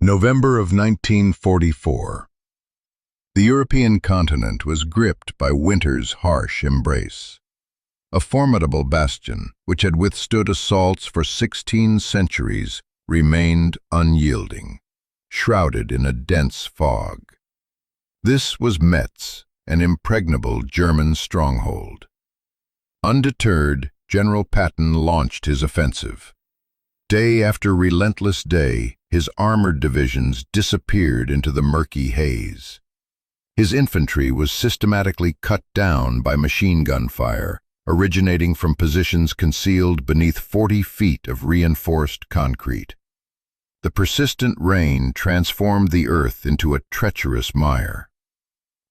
November of 1944. The European continent was gripped by winter's harsh embrace. A formidable bastion, which had withstood assaults for 16 centuries, remained unyielding, shrouded in a dense fog. This was Metz, an impregnable German stronghold. Undeterred, General Patton launched his offensive. Day after relentless day, his armored divisions disappeared into the murky haze. His infantry was systematically cut down by machine gun fire, originating from positions concealed beneath 40 feet of reinforced concrete. The persistent rain transformed the earth into a treacherous mire.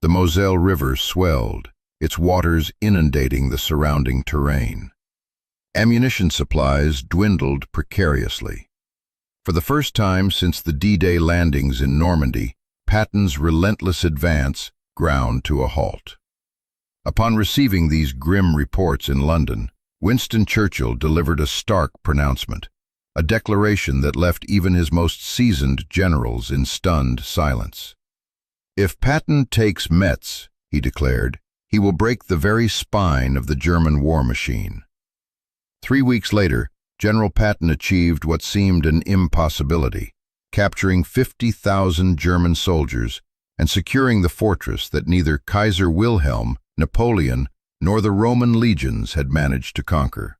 The Moselle River swelled, its waters inundating the surrounding terrain. Ammunition supplies dwindled precariously. For the first time since the D-Day landings in Normandy, Patton's relentless advance ground to a halt. Upon receiving these grim reports in London, Winston Churchill delivered a stark pronouncement, a declaration that left even his most seasoned generals in stunned silence. "If Patton takes Metz," he declared, "he will break the very spine of the German war machine." 3 weeks later, General Patton achieved what seemed an impossibility, capturing 50,000 German soldiers and securing the fortress that neither Kaiser Wilhelm, Napoleon, nor the Roman legions had managed to conquer.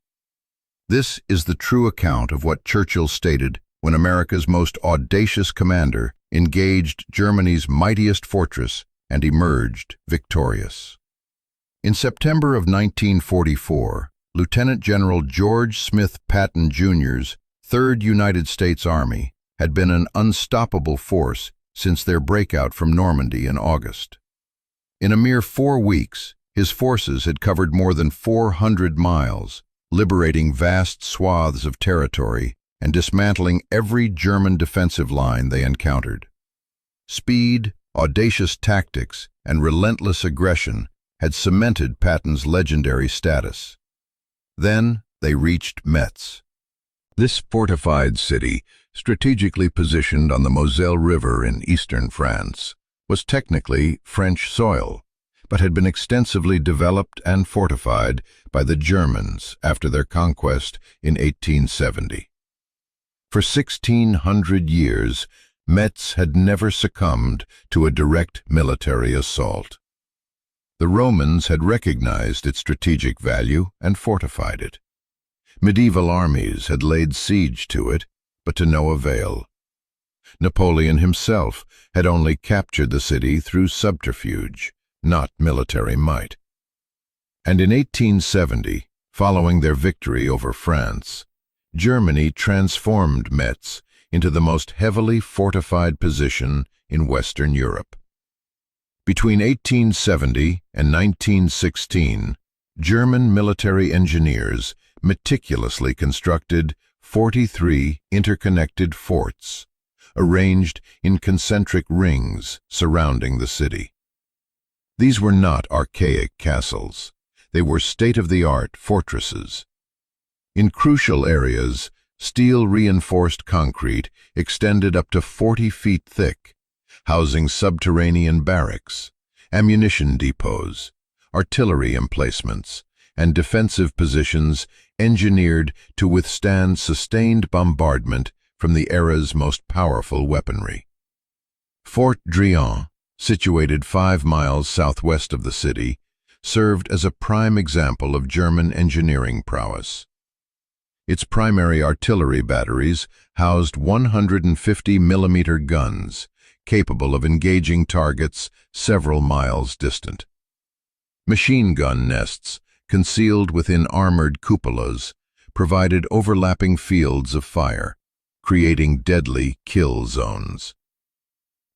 This is the true account of what Churchill stated when America's most audacious commander engaged Germany's mightiest fortress and emerged victorious. In September of 1944, Lieutenant General George Smith Patton Jr.'s 3rd United States Army had been an unstoppable force since their breakout from Normandy in August. In a mere 4 weeks, his forces had covered more than 400 miles, liberating vast swaths of territory and dismantling every German defensive line they encountered. Speed, audacious tactics, and relentless aggression had cemented Patton's legendary status. Then they reached Metz. This fortified city, strategically positioned on the Moselle River in eastern France, was technically French soil, but had been extensively developed and fortified by the Germans after their conquest in 1870. For 1,600 years, Metz had never succumbed to a direct military assault. The Romans had recognized its strategic value and fortified it. Medieval armies had laid siege to it, but to no avail. Napoleon himself had only captured the city through subterfuge, not military might. And in 1870, following their victory over France, Germany transformed Metz into the most heavily fortified position in Western Europe. Between 1870 and 1916, German military engineers meticulously constructed 43 interconnected forts, arranged in concentric rings surrounding the city. These were not archaic castles. They were state-of-the-art fortresses. In crucial areas, steel-reinforced concrete extended up to 40 feet thick, housing subterranean barracks, ammunition depots, artillery emplacements, and defensive positions engineered to withstand sustained bombardment from the era's most powerful weaponry. Fort Drian, situated 5 miles southwest of the city, served as a prime example of German engineering prowess. Its primary artillery batteries housed 150-millimeter guns, capable of engaging targets several miles distant. Machine gun nests, concealed within armored cupolas, provided overlapping fields of fire, creating deadly kill zones.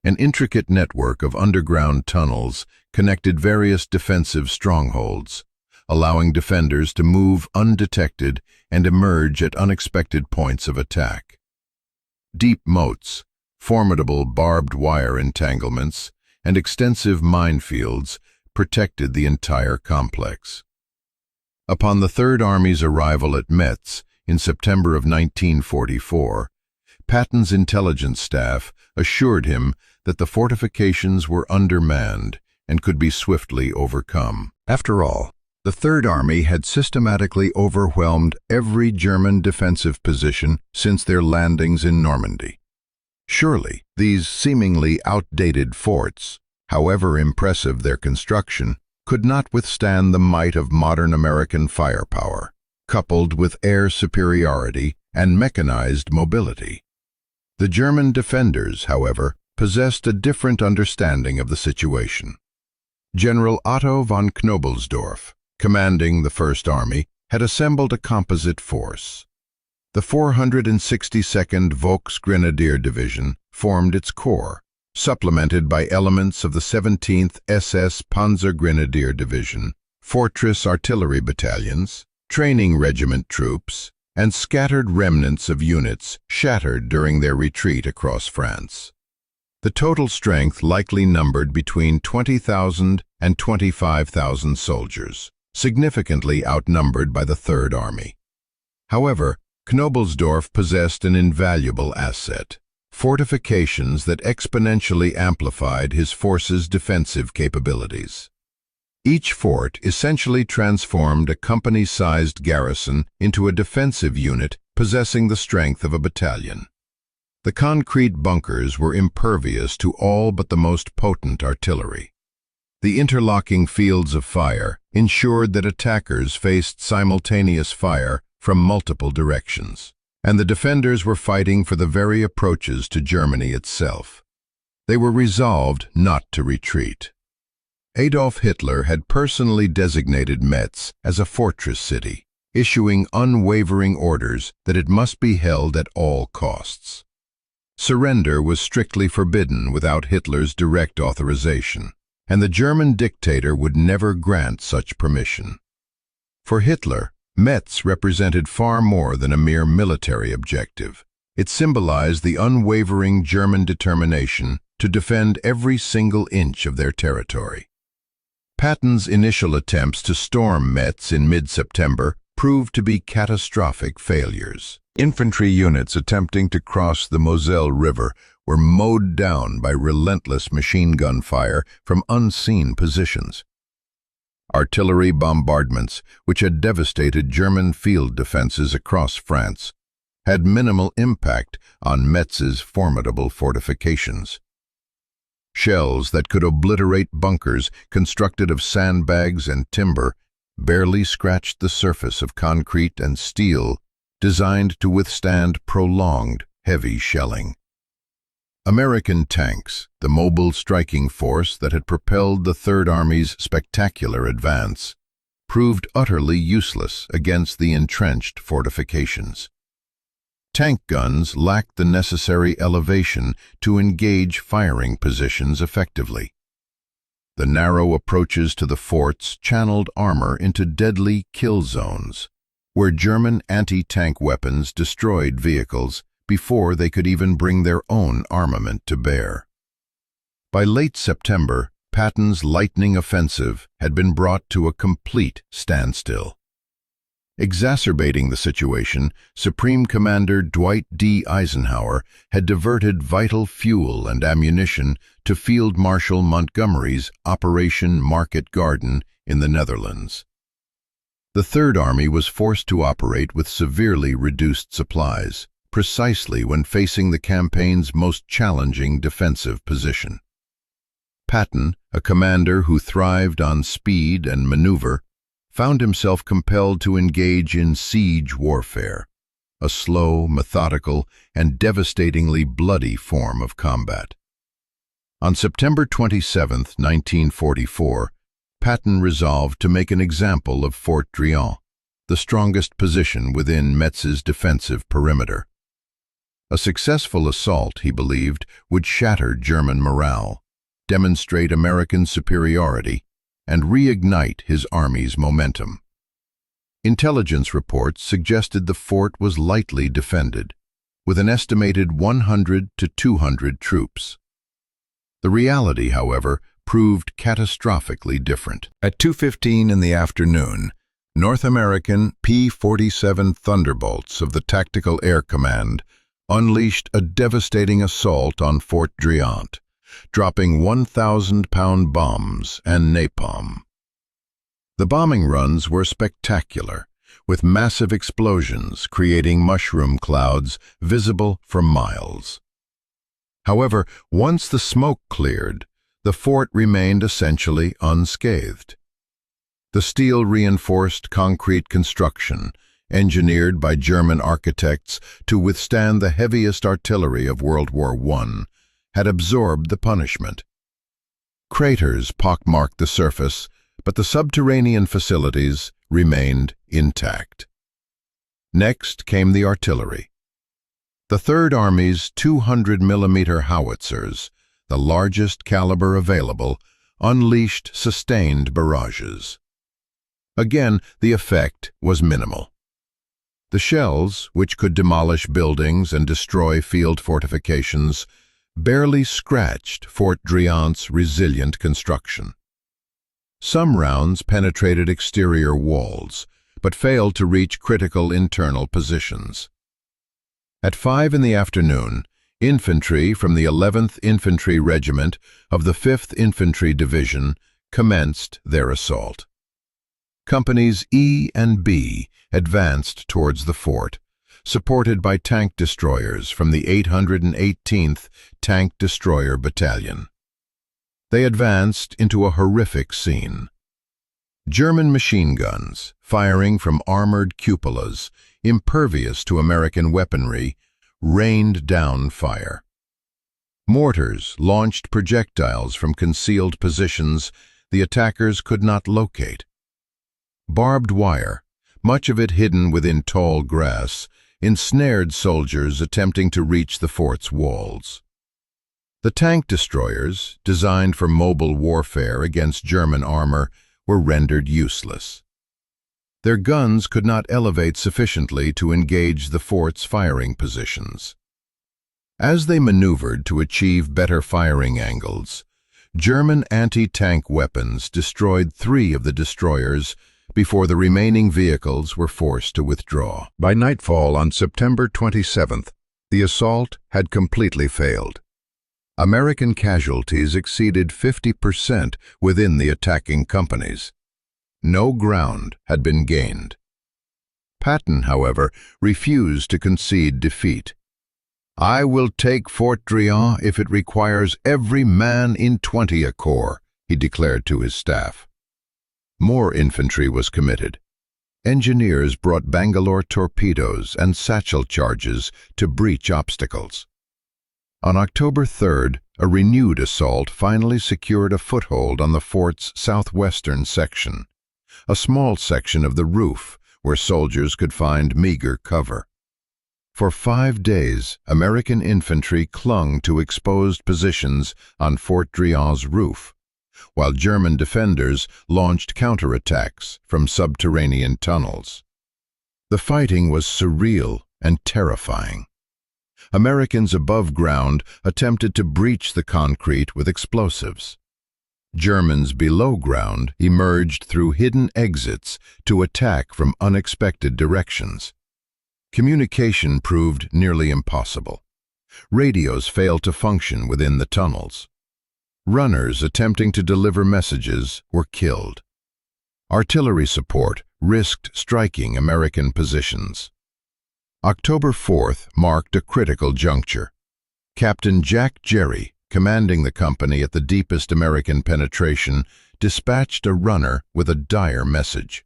An intricate network of underground tunnels connected various defensive strongholds, allowing defenders to move undetected and emerge at unexpected points of attack. Deep moats, formidable barbed wire entanglements, and extensive minefields protected the entire complex. Upon the Third Army's arrival at Metz in September of 1944, Patton's intelligence staff assured him that the fortifications were undermanned and could be swiftly overcome. After all, the Third Army had systematically overwhelmed every German defensive position since their landings in Normandy. Surely, these seemingly outdated forts, however impressive their construction, could not withstand the might of modern American firepower, coupled with air superiority and mechanized mobility. The German defenders, however, possessed a different understanding of the situation. General Otto von Knobelsdorff, commanding the First Army, had assembled a composite force. The 462nd Volksgrenadier Division formed its core, supplemented by elements of the 17th SS Panzergrenadier Division, fortress artillery battalions, training regiment troops, and scattered remnants of units shattered during their retreat across France. The total strength likely numbered between 20,000 and 25,000 soldiers, significantly outnumbered by the Third Army. However, Knobelsdorff possessed an invaluable asset: fortifications that exponentially amplified his force's defensive capabilities. Each fort essentially transformed a company-sized garrison into a defensive unit possessing the strength of a battalion. The concrete bunkers were impervious to all but the most potent artillery. The interlocking fields of fire ensured that attackers faced simultaneous fire from multiple directions, and the defenders were fighting for the very approaches to Germany itself. They were resolved not to retreat. Adolf Hitler had personally designated Metz as a fortress city, issuing unwavering orders that it must be held at all costs. Surrender was strictly forbidden without Hitler's direct authorization, and the German dictator would never grant such permission. For Hitler, Metz represented far more than a mere military objective. It symbolized the unwavering German determination to defend every single inch of their territory. Patton's initial attempts to storm Metz in mid-September proved to be catastrophic failures. Infantry units attempting to cross the Moselle River were mowed down by relentless machine gun fire from unseen positions. Artillery bombardments, which had devastated German field defenses across France, had minimal impact on Metz's formidable fortifications. Shells that could obliterate bunkers constructed of sandbags and timber barely scratched the surface of concrete and steel designed to withstand prolonged, heavy shelling. American tanks, the mobile striking force that had propelled the Third Army's spectacular advance, proved utterly useless against the entrenched fortifications. Tank guns lacked the necessary elevation to engage firing positions effectively. The narrow approaches to the forts channeled armor into deadly kill zones, where German anti-tank weapons destroyed vehicles before they could even bring their own armament to bear. By late September, Patton's lightning offensive had been brought to a complete standstill. Exacerbating the situation, Supreme Commander Dwight D. Eisenhower had diverted vital fuel and ammunition to Field Marshal Montgomery's Operation Market Garden in the Netherlands. The Third Army was forced to operate with severely reduced supplies, precisely when facing the campaign's most challenging defensive position. Patton, a commander who thrived on speed and maneuver, found himself compelled to engage in siege warfare, a slow, methodical, and devastatingly bloody form of combat. On September 27, 1944, Patton resolved to make an example of Fort Driant, the strongest position within Metz's defensive perimeter. A successful assault, he believed, would shatter German morale, demonstrate American superiority, and reignite his army's momentum. Intelligence reports suggested the fort was lightly defended, with an estimated 100 to 200 troops. The reality, however, proved catastrophically different. At 2:15 in the afternoon, North American P-47 Thunderbolts of the Tactical Air Command unleashed a devastating assault on Fort Driant, dropping 1,000-pound bombs and napalm. The bombing runs were spectacular, with massive explosions creating mushroom clouds visible for miles. However, once the smoke cleared, the fort remained essentially unscathed. The steel-reinforced concrete construction, engineered by German architects to withstand the heaviest artillery of World War I, had absorbed the punishment. Craters pockmarked the surface, but the subterranean facilities remained intact. Next came the artillery. The Third Army's 200mm howitzers, the largest caliber available, unleashed sustained barrages. Again, the effect was minimal. The shells, which could demolish buildings and destroy field fortifications, barely scratched Fort Driant's resilient construction. Some rounds penetrated exterior walls, but failed to reach critical internal positions. At 5 in the afternoon, infantry from the 11th Infantry Regiment of the 5th Infantry Division commenced their assault. Companies E and B advanced towards the fort, supported by tank destroyers from the 818th Tank Destroyer Battalion. They advanced into a horrific scene. German machine guns, firing from armored cupolas, impervious to American weaponry, rained down fire. Mortars launched projectiles from concealed positions the attackers could not locate. Barbed wire, much of it hidden within tall grass, ensnared soldiers attempting to reach the fort's walls. The tank destroyers, designed for mobile warfare against German armor, were rendered useless. Their guns could not elevate sufficiently to engage the fort's firing positions. As they maneuvered to achieve better firing angles, German anti-tank weapons destroyed 3 of the destroyers before the remaining vehicles were forced to withdraw. By nightfall on September 27th, the assault had completely failed. American casualties exceeded 50% within the attacking companies. No ground had been gained. Patton, however, refused to concede defeat. "I will take Fort Driant if it requires every man in 20 corps," he declared to his staff. More infantry was committed. Engineers brought Bangalore torpedoes and satchel charges to breach obstacles. On October 3rd, a renewed assault finally secured a foothold on the fort's southwestern section, a small section of the roof where soldiers could find meager cover. For 5 days, American infantry clung to exposed positions on Fort Driant's roof, while German defenders launched counterattacks from subterranean tunnels. The fighting was surreal and terrifying. Americans above ground attempted to breach the concrete with explosives. Germans below ground emerged through hidden exits to attack from unexpected directions. Communication proved nearly impossible. Radios failed to function within the tunnels. Runners attempting to deliver messages were killed. Artillery support risked striking American positions. October 4th marked a critical juncture. Captain Jack Jerry, commanding the company at the deepest American penetration, dispatched a runner with a dire message.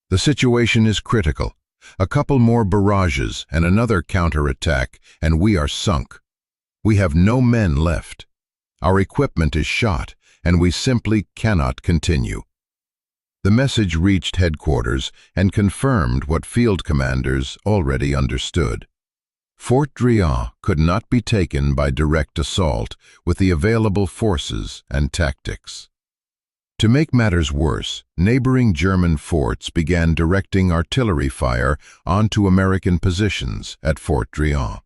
"The situation is critical. A couple more barrages and another counterattack, and we are sunk. We have no men left. Our equipment is shot, and we simply cannot continue." The message reached headquarters and confirmed what field commanders already understood. Fort Driant could not be taken by direct assault with the available forces and tactics. To make matters worse, neighboring German forts began directing artillery fire onto American positions at Fort Driant.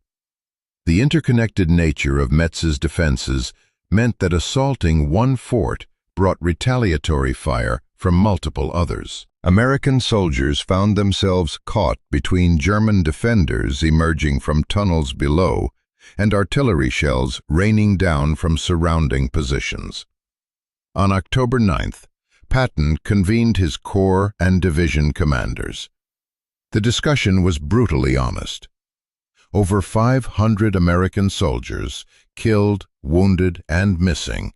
The interconnected nature of Metz's defenses meant that assaulting one fort brought retaliatory fire from multiple others. American soldiers found themselves caught between German defenders emerging from tunnels below and artillery shells raining down from surrounding positions. On October 9th, Patton convened his corps and division commanders. The discussion was brutally honest. Over 500 American soldiers, killed, wounded, and missing,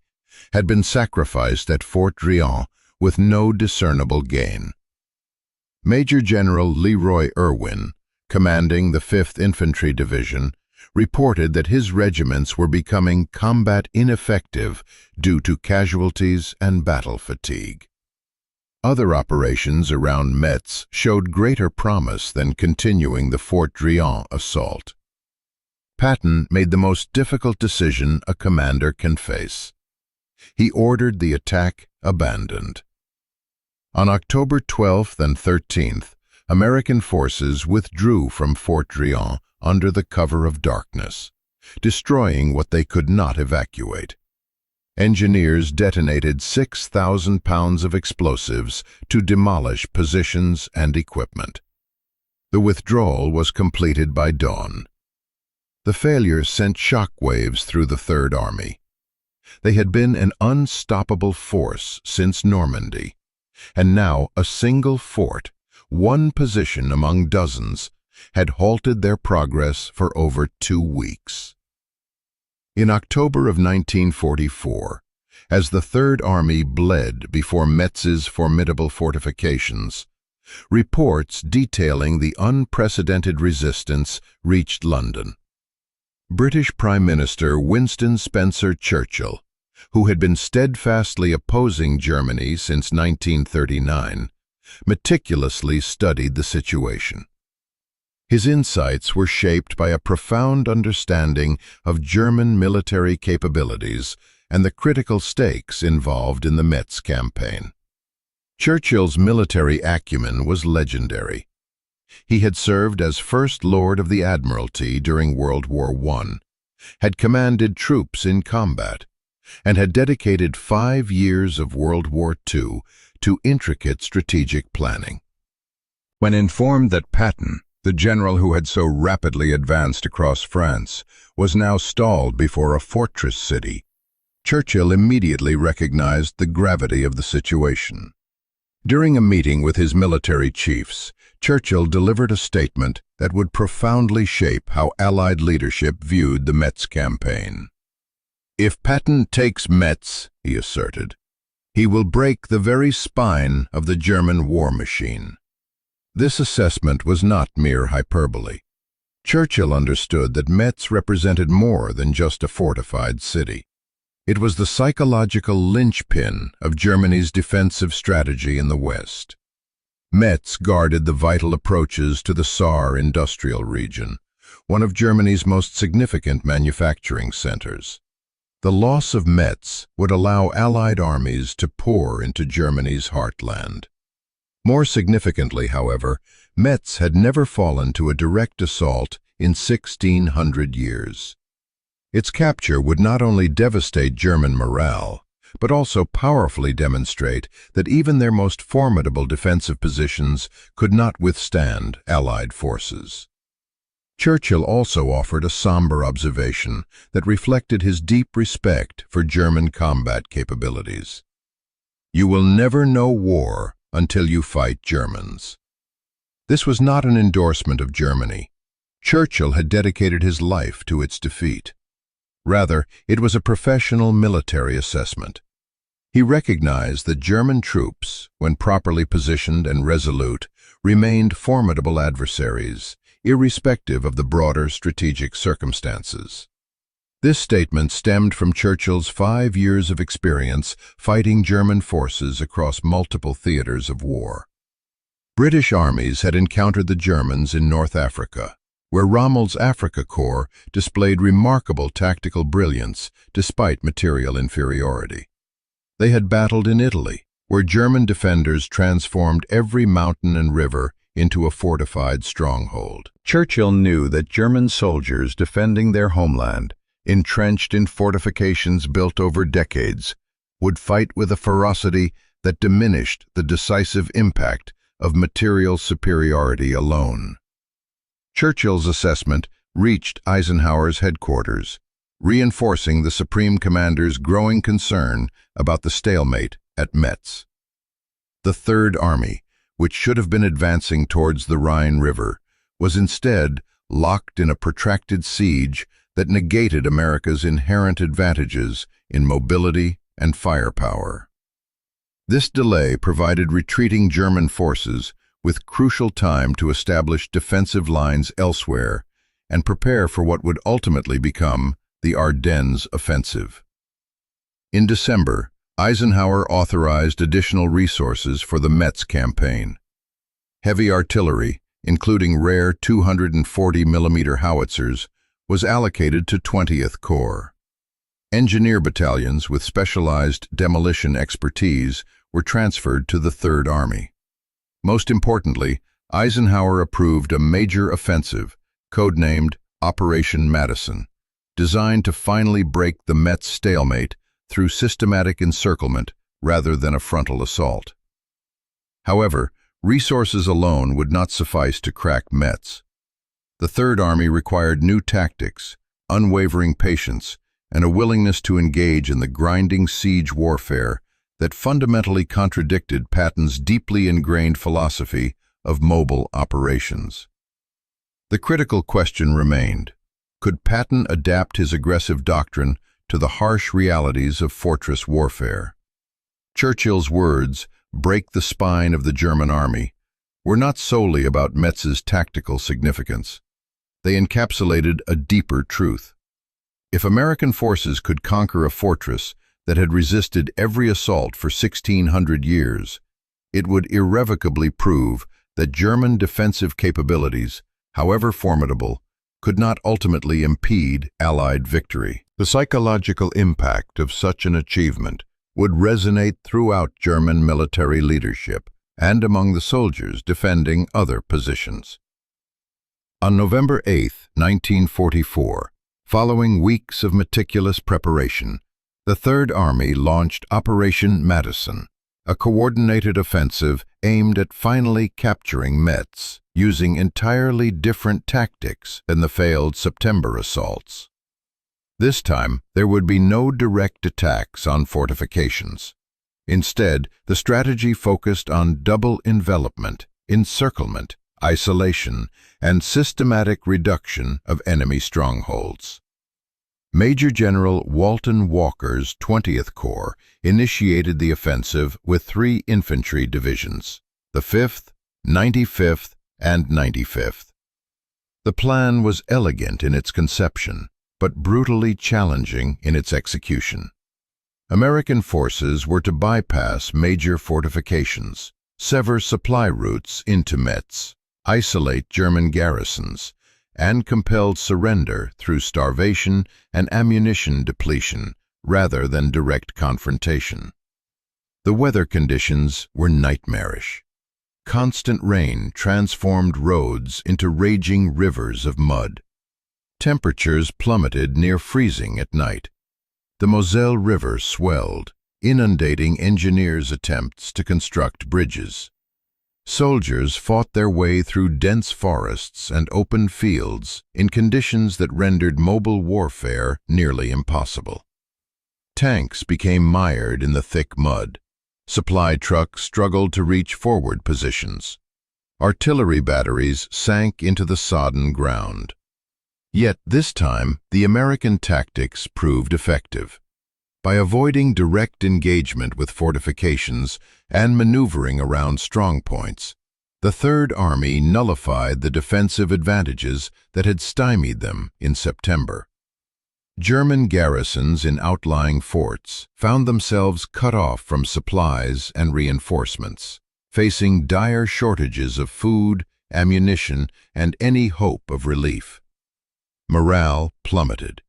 had been sacrificed at Fort Drian with no discernible gain. Major General Leroy Irwin, commanding the 5th Infantry Division, reported that his regiments were becoming combat ineffective due to casualties and battle fatigue. Other operations around Metz showed greater promise than continuing the Fort Drian assault. Patton made the most difficult decision a commander can face. He ordered the attack abandoned. On October 12th and 13th, American forces withdrew from Fort Drian under the cover of darkness, destroying what they could not evacuate. Engineers detonated 6,000 pounds of explosives to demolish positions and equipment. The withdrawal was completed by dawn. The failure sent shock waves through the Third Army. They had been an unstoppable force since Normandy, and now a single fort, one position among dozens, had halted their progress for over 2 weeks. In October of 1944, as the Third Army bled before Metz's formidable fortifications, reports detailing the unprecedented resistance reached London. British Prime Minister Winston Churchill, who had been steadfastly opposing Germany since 1939, meticulously studied the situation. His insights were shaped by a profound understanding of German military capabilities and the critical stakes involved in the Metz campaign. Churchill's military acumen was legendary. He had served as First Lord of the Admiralty during World War I, had commanded troops in combat, and had dedicated 5 years of World War II to intricate strategic planning. When informed that Patton, the general who had so rapidly advanced across France, was now stalled before a fortress city, Churchill immediately recognized the gravity of the situation. During a meeting with his military chiefs, Churchill delivered a statement that would profoundly shape how Allied leadership viewed the Metz campaign. "If Patton takes Metz," he asserted, "he will break the very spine of the German war machine." This assessment was not mere hyperbole. Churchill understood that Metz represented more than just a fortified city. It was the psychological linchpin of Germany's defensive strategy in the West. Metz guarded the vital approaches to the Saar industrial region, one of Germany's most significant manufacturing centers. The loss of Metz would allow Allied armies to pour into Germany's heartland. More significantly, however, Metz had never fallen to a direct assault in 1,600 years. Its capture would not only devastate German morale, but also powerfully demonstrate that even their most formidable defensive positions could not withstand Allied forces. Churchill also offered a somber observation that reflected his deep respect for German combat capabilities. "You will never know war until you fight Germans." This was not an endorsement of Germany. Churchill had dedicated his life to its defeat. Rather, it was a professional military assessment. He recognized that German troops, when properly positioned and resolute, remained formidable adversaries, irrespective of the broader strategic circumstances. This statement stemmed from Churchill's 5 years of experience fighting German forces across multiple theaters of war. British armies had encountered the Germans in North Africa, where Rommel's Africa Corps displayed remarkable tactical brilliance despite material inferiority. They had battled in Italy, where German defenders transformed every mountain and river into a fortified stronghold. Churchill knew that German soldiers defending their homeland, entrenched in fortifications built over decades, would fight with a ferocity that diminished the decisive impact of material superiority alone. Churchill's assessment reached Eisenhower's headquarters, reinforcing the Supreme Commander's growing concern about the stalemate at Metz. The Third Army, which should have been advancing towards the Rhine River, was instead locked in a protracted siege that negated America's inherent advantages in mobility and firepower. This delay provided retreating German forces with crucial time to establish defensive lines elsewhere and prepare for what would ultimately become the Ardennes offensive. In December, Eisenhower authorized additional resources for the Metz campaign. Heavy artillery, including rare 240mm howitzers, was allocated to 20th Corps. Engineer battalions with specialized demolition expertise were transferred to the Third Army. Most importantly, Eisenhower approved a major offensive, codenamed Operation Madison, designed to finally break the Metz stalemate through systematic encirclement rather than a frontal assault. However, resources alone would not suffice to crack Metz. The Third Army required new tactics, unwavering patience, and a willingness to engage in the grinding siege warfare that fundamentally contradicted Patton's deeply ingrained philosophy of mobile operations. The critical question remained: could Patton adapt his aggressive doctrine to the harsh realities of fortress warfare? Churchill's words, "break the spine of the German army," were not solely about Metz's tactical significance. They encapsulated a deeper truth. If American forces could conquer a fortress that had resisted every assault for 1,600 years, it would irrevocably prove that German defensive capabilities, however formidable, could not ultimately impede Allied victory. The psychological impact of such an achievement would resonate throughout German military leadership and among the soldiers defending other positions. On November 8, 1944, following weeks of meticulous preparation, the Third Army launched Operation Madison, a coordinated offensive aimed at finally capturing Metz, using entirely different tactics than the failed September assaults. This time, there would be no direct attacks on fortifications. Instead, the strategy focused on double envelopment, encirclement, isolation, and systematic reduction of enemy strongholds. Major General Walton Walker's 20th Corps initiated the offensive with 3 infantry divisions, the 5th, 95th, and 95th. The plan was elegant in its conception, but brutally challenging in its execution. American forces were to bypass major fortifications, sever supply routes into Metz, isolate German garrisons, and compelled surrender through starvation and ammunition depletion rather than direct confrontation. The weather conditions were nightmarish. Constant rain transformed roads into raging rivers of mud. Temperatures plummeted near freezing at night. The Moselle River swelled, inundating engineers' attempts to construct bridges. Soldiers fought their way through dense forests and open fields in conditions that rendered mobile warfare nearly impossible. Tanks became mired in the thick mud. Supply trucks struggled to reach forward positions. Artillery batteries sank into the sodden ground. Yet this time, the American tactics proved effective. By avoiding direct engagement with fortifications and maneuvering around strongpoints, the Third Army nullified the defensive advantages that had stymied them in September. German garrisons in outlying forts found themselves cut off from supplies and reinforcements, facing dire shortages of food, ammunition, and any hope of relief. Morale plummeted.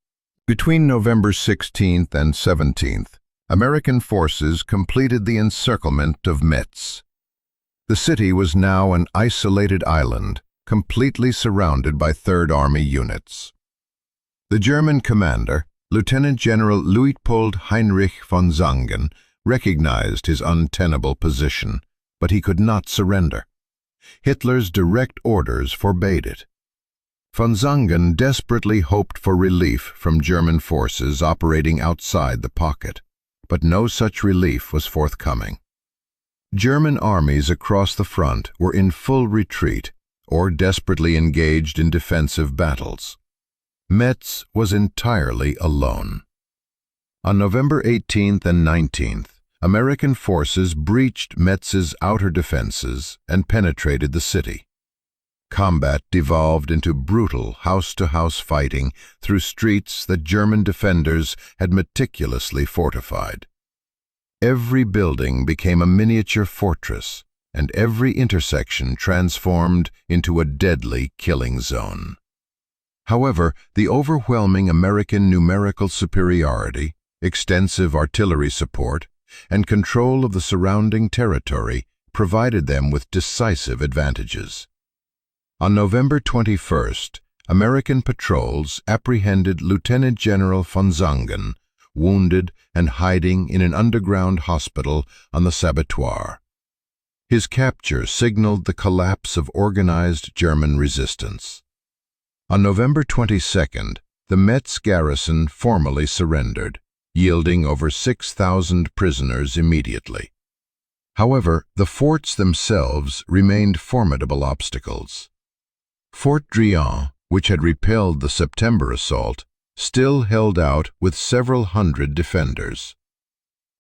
Between November 16th and 17th, American forces completed the encirclement of Metz. The city was now an isolated island, completely surrounded by Third Army units. The German commander, Lieutenant General Luitpold Heinrich von Zangen, recognized his untenable position, but he could not surrender. Hitler's direct orders forbade it. Von Zungen desperately hoped for relief from German forces operating outside the pocket, but no such relief was forthcoming. German armies across the front were in full retreat or desperately engaged in defensive battles. Metz was entirely alone. On November 18th and 19th, American forces breached Metz's outer defenses and penetrated the city. Combat devolved into brutal house-to-house fighting through streets that German defenders had meticulously fortified. Every building became a miniature fortress, and every intersection transformed into a deadly killing zone. However, the overwhelming American numerical superiority, extensive artillery support, and control of the surrounding territory provided them with decisive advantages. On November 21st, American patrols apprehended Lieutenant General von Zungen, wounded and hiding in an underground hospital on the Saboteur. His capture signaled the collapse of organized German resistance. On November 22nd, the Metz garrison formally surrendered, yielding over 6,000 prisoners immediately. However, the forts themselves remained formidable obstacles. Fort Drian, which had repelled the September assault, still held out with several hundred defenders.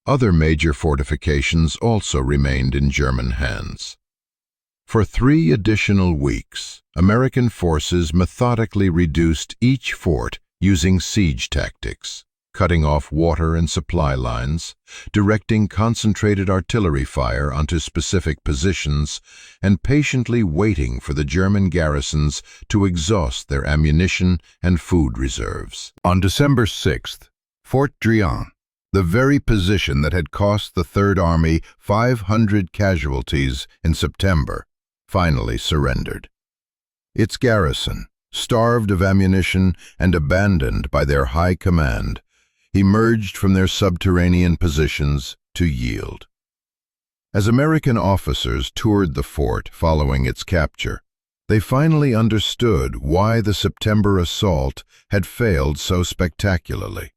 Other major fortifications also remained in German hands. For 3 additional weeks, American forces methodically reduced each fort using siege tactics, cutting off water and supply lines, directing concentrated artillery fire onto specific positions, and patiently waiting for the German garrisons to exhaust their ammunition and food reserves. On December 6th, Fort Drian, the very position that had cost the Third Army 500 casualties in September, finally surrendered. Its garrison, starved of ammunition and abandoned by their high command, emerged from their subterranean positions to yield. As American officers toured the fort following its capture, they finally understood why the September assault had failed so spectacularly.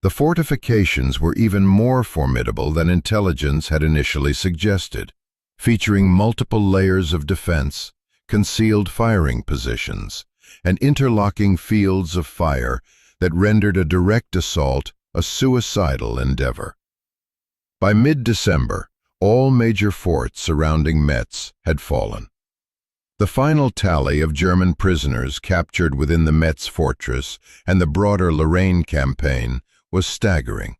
The fortifications were even more formidable than intelligence had initially suggested, featuring multiple layers of defense, concealed firing positions, and interlocking fields of fire that rendered a direct assault a suicidal endeavor. By mid-December, all major forts surrounding Metz had fallen. The final tally of German prisoners captured within the Metz fortress and the broader Lorraine campaign was staggering.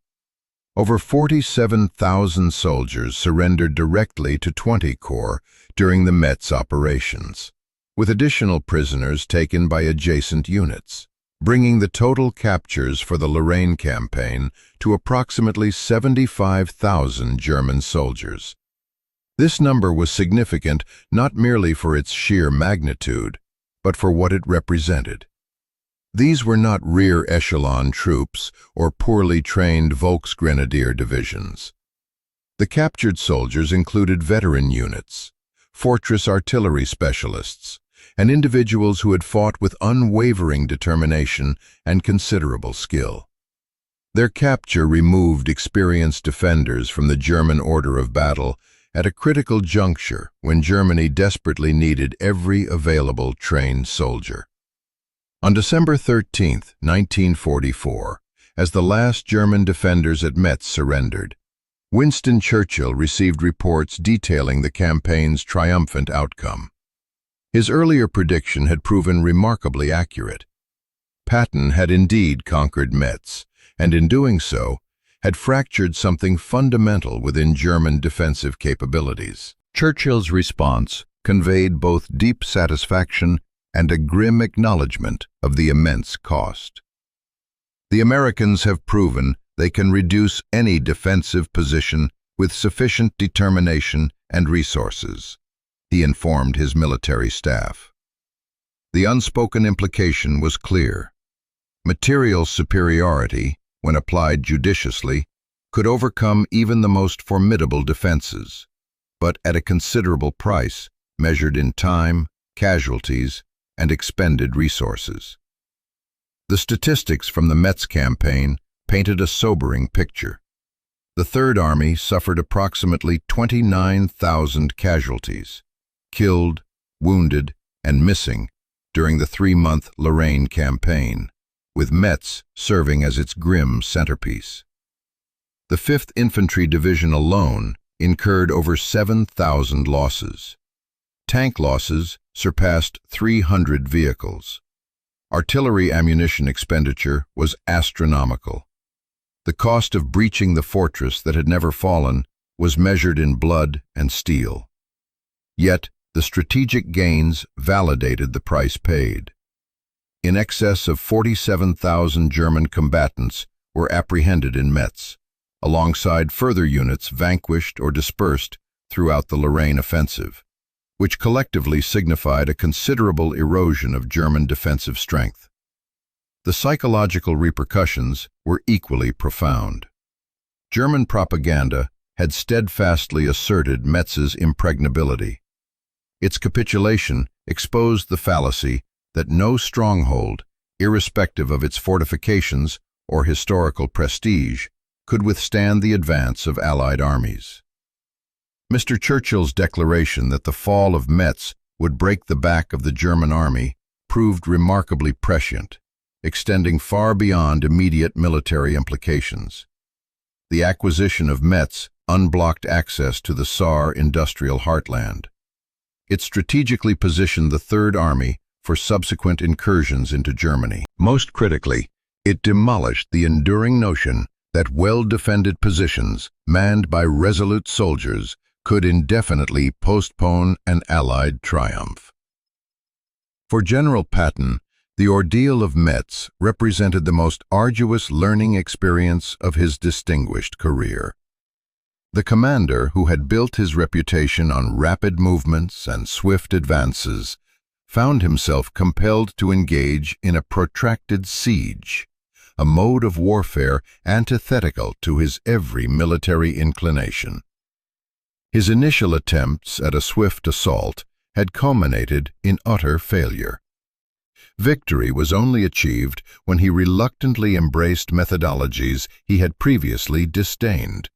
Over 47,000 soldiers surrendered directly to 20 Corps during the Metz operations, with additional prisoners taken by adjacent units, bringing the total captures for the Lorraine campaign to approximately 75,000 German soldiers. This number was significant not merely for its sheer magnitude, but for what it represented. These were not rear echelon troops or poorly trained Volksgrenadier divisions. The captured soldiers included veteran units, fortress artillery specialists, and individuals who had fought with unwavering determination and considerable skill. Their capture removed experienced defenders from the German order of battle at a critical juncture when Germany desperately needed every available trained soldier. On December 13, 1944, as the last German defenders at Metz surrendered, Winston Churchill received reports detailing the campaign's triumphant outcome. His earlier prediction had proven remarkably accurate. Patton had indeed conquered Metz, and in doing so, had fractured something fundamental within German defensive capabilities. Churchill's response conveyed both deep satisfaction and a grim acknowledgement of the immense cost. The Americans have proven they can reduce any defensive position with sufficient determination and resources, he informed his military staff. The unspoken implication was clear. Material superiority, when applied judiciously, could overcome even the most formidable defenses, but at a considerable price measured in time, casualties, and expended resources. The statistics from the Metz campaign painted a sobering picture. The Third Army suffered approximately 29,000 casualties, killed, wounded, and missing during the 3-month Lorraine campaign, with Metz serving as its grim centerpiece. The 5th Infantry Division alone incurred over 7,000 losses. Tank losses surpassed 300 vehicles. Artillery ammunition expenditure was astronomical. The cost of breaching the fortress that had never fallen was measured in blood and steel. Yet, the strategic gains validated the price paid. In excess of 47,000 German combatants were apprehended in Metz, alongside further units vanquished or dispersed throughout the Lorraine offensive, which collectively signified a considerable erosion of German defensive strength. The psychological repercussions were equally profound. German propaganda had steadfastly asserted Metz's impregnability. Its capitulation exposed the fallacy that no stronghold, irrespective of its fortifications or historical prestige, could withstand the advance of Allied armies. Mr. Churchill's declaration that the fall of Metz would break the back of the German army proved remarkably prescient, extending far beyond immediate military implications. The acquisition of Metz unblocked access to the Saar industrial heartland. It strategically positioned the Third Army for subsequent incursions into Germany. Most critically, it demolished the enduring notion that well-defended positions, manned by resolute soldiers, could indefinitely postpone an Allied triumph. For General Patton, the ordeal of Metz represented the most arduous learning experience of his distinguished career. The commander, who had built his reputation on rapid movements and swift advances, found himself compelled to engage in a protracted siege, a mode of warfare antithetical to his every military inclination. His initial attempts at a swift assault had culminated in utter failure. Victory was only achieved when he reluctantly embraced methodologies he had previously disdained: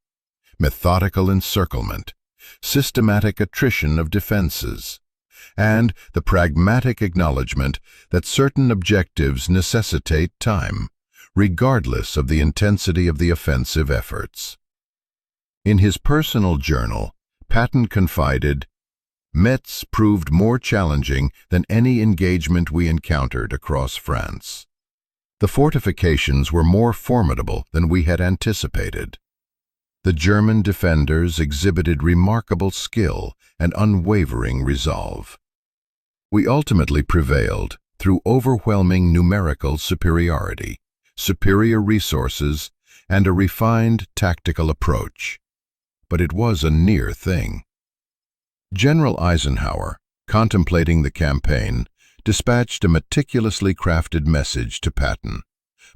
methodical encirclement, systematic attrition of defenses, and the pragmatic acknowledgement that certain objectives necessitate time, regardless of the intensity of the offensive efforts. In his personal journal, Patton confided, "Metz proved more challenging than any engagement we encountered across France. The fortifications were more formidable than we had anticipated. The German defenders exhibited remarkable skill and unwavering resolve. We ultimately prevailed through overwhelming numerical superiority, superior resources, and a refined tactical approach. But it was a near thing." General Eisenhower, contemplating the campaign, dispatched a meticulously crafted message to Patton,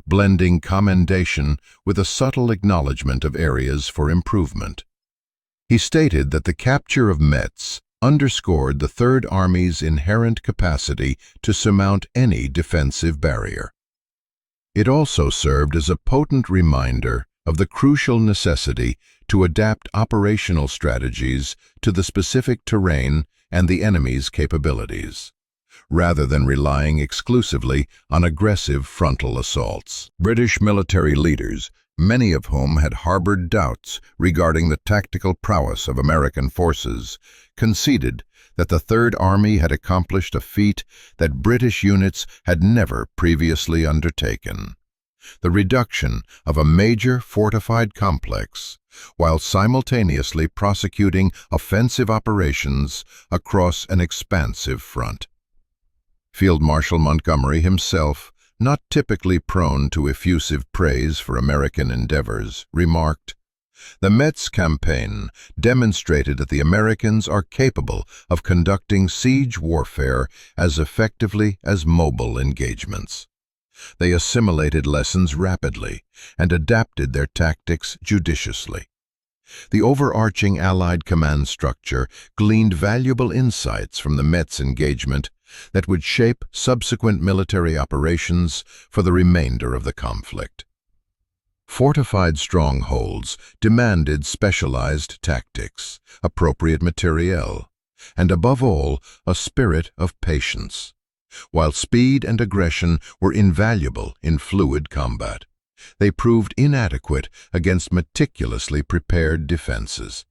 blending commendation with a subtle acknowledgement of areas for improvement. He stated that the capture of Metz underscored the Third Army's inherent capacity to surmount any defensive barrier. It also served as a potent reminder of the crucial necessity to adapt operational strategies to the specific terrain and the enemy's capabilities, rather than relying exclusively on aggressive frontal assaults. British military leaders, many of whom had harbored doubts regarding the tactical prowess of American forces, conceded that the Third Army had accomplished a feat that British units had never previously undertaken: the reduction of a major fortified complex, while simultaneously prosecuting offensive operations across an expansive front. Field Marshal Montgomery himself, not typically prone to effusive praise for American endeavors, remarked, "The Metz campaign demonstrated that the Americans are capable of conducting siege warfare as effectively as mobile engagements." They assimilated lessons rapidly and adapted their tactics judiciously. The overarching Allied command structure gleaned valuable insights from the Metz engagement that would shape subsequent military operations for the remainder of the conflict. Fortified strongholds demanded specialized tactics, appropriate materiel, and above all, a spirit of patience. While speed and aggression were invaluable in fluid combat, they proved inadequate against meticulously prepared defenses.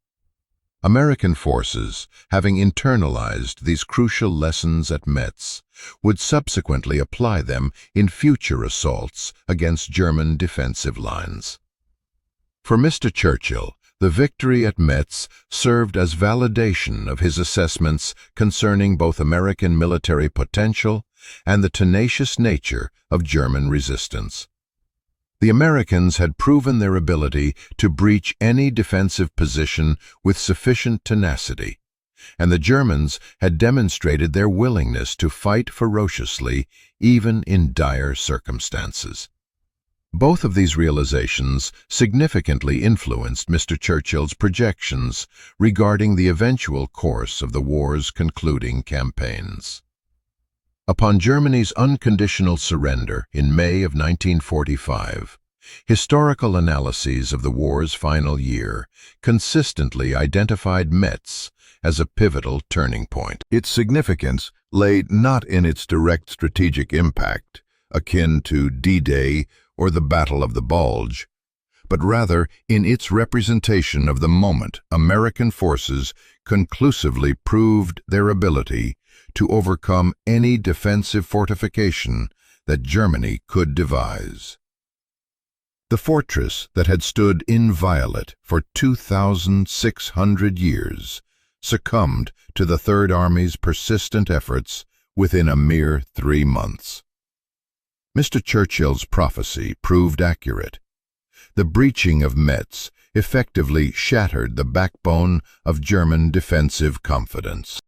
American forces, having internalized these crucial lessons at Metz, would subsequently apply them in future assaults against German defensive lines. For Mr. Churchill, the victory at Metz served as validation of his assessments concerning both American military potential and the tenacious nature of German resistance. The Americans had proven their ability to breach any defensive position with sufficient tenacity, and the Germans had demonstrated their willingness to fight ferociously even in dire circumstances. Both of these realizations significantly influenced Mr. Churchill's projections regarding the eventual course of the war's concluding campaigns. Upon Germany's unconditional surrender in May of 1945, historical analyses of the war's final year consistently identified Metz as a pivotal turning point. Its significance lay not in its direct strategic impact, akin to D-Day or the Battle of the Bulge, but rather in its representation of the moment American forces conclusively proved their ability to overcome any defensive fortification that Germany could devise. The fortress that had stood inviolate for 2,600 years succumbed to the Third Army's persistent efforts within a mere 3 months. Mr. Churchill's prophecy proved accurate. The breaching of Metz effectively shattered the backbone of German defensive confidence.